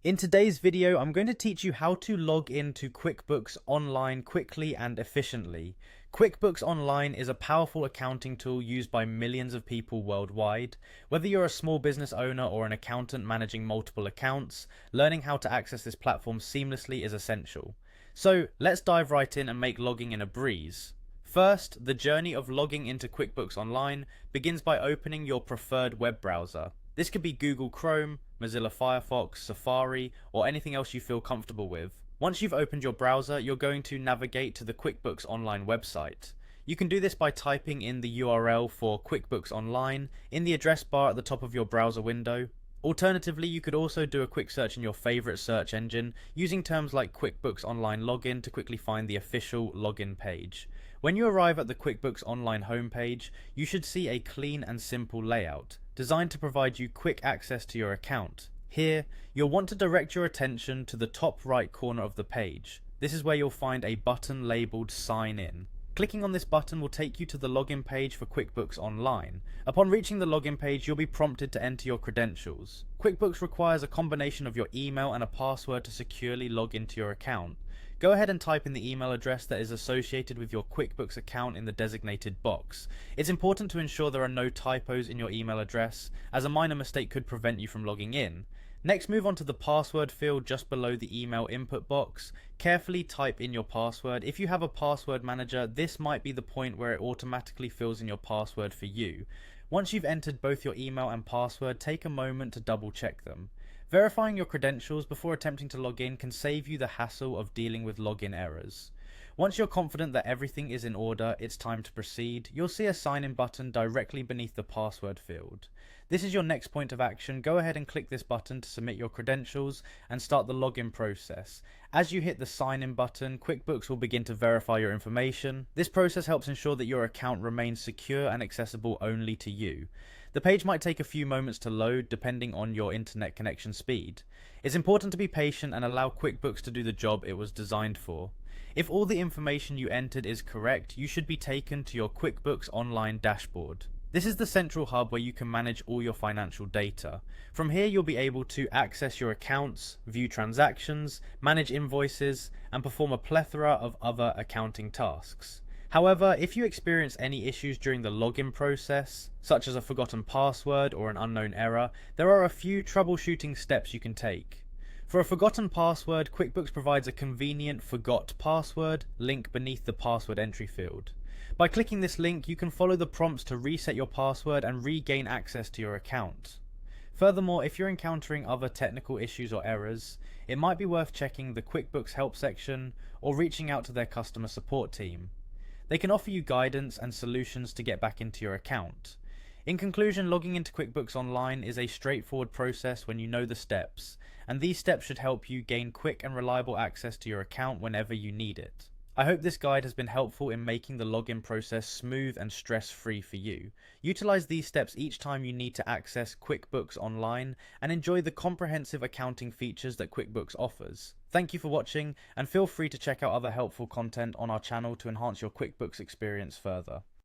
In today's video, I'm going to teach you how to log into QuickBooks Online quickly and efficiently. QuickBooks Online is a powerful accounting tool used by millions of people worldwide. Whether you're a small business owner or an accountant managing multiple accounts, learning how to access this platform seamlessly is essential. So let's dive right in and make logging in a breeze. First, the journey of logging into QuickBooks Online begins by opening your preferred web browser. This could be Google Chrome, Mozilla Firefox, Safari, or anything else you feel comfortable with. Once you've opened your browser, you're going to navigate to the QuickBooks Online website. You can do this by typing in the URL for QuickBooks Online in the address bar at the top of your browser window. Alternatively, you could also do a quick search in your favorite search engine using terms like QuickBooks Online Login to quickly find the official login page. When you arrive at the QuickBooks Online homepage, you should see a clean and simple layout, designed to provide you quick access to your account. Here, you'll want to direct your attention to the top right corner of the page. This is where you'll find a button labeled Sign In. Clicking on this button will take you to the login page for QuickBooks Online. Upon reaching the login page, you'll be prompted to enter your credentials. QuickBooks requires a combination of your email and a password to securely log into your account. Go ahead and type in the email address that is associated with your QuickBooks account in the designated box. It's important to ensure there are no typos in your email address, as a minor mistake could prevent you from logging in. Next, move on to the password field just below the email input box. Carefully type in your password. If you have a password manager, this might be the point where it automatically fills in your password for you. Once you've entered both your email and password, take a moment to double check them. Verifying your credentials before attempting to log in can save you the hassle of dealing with login errors. Once you're confident that everything is in order, it's time to proceed. You'll see a sign in button directly beneath the password field. This is your next point of action. Go ahead and click this button to submit your credentials and start the login process. As you hit the sign in button, QuickBooks will begin to verify your information. This process helps ensure that your account remains secure and accessible only to you. The page might take a few moments to load depending on your internet connection speed. It's important to be patient and allow QuickBooks to do the job it was designed for. If all the information you entered is correct, you should be taken to your QuickBooks Online dashboard. This is the central hub where you can manage all your financial data. From here, you'll be able to access your accounts, view transactions, manage invoices, and perform a plethora of other accounting tasks. However, if you experience any issues during the login process, such as a forgotten password or an unknown error, there are a few troubleshooting steps you can take. For a forgotten password, QuickBooks provides a convenient Forgot Password link beneath the password entry field. By clicking this link, you can follow the prompts to reset your password and regain access to your account. Furthermore, if you're encountering other technical issues or errors, it might be worth checking the QuickBooks help section or reaching out to their customer support team. They can offer you guidance and solutions to get back into your account. In conclusion, logging into QuickBooks Online is a straightforward process when you know the steps, and these steps should help you gain quick and reliable access to your account whenever you need it. I hope this guide has been helpful in making the login process smooth and stress-free for you. Utilize these steps each time you need to access QuickBooks Online and enjoy the comprehensive accounting features that QuickBooks offers. Thank you for watching, and feel free to check out other helpful content on our channel to enhance your QuickBooks experience further.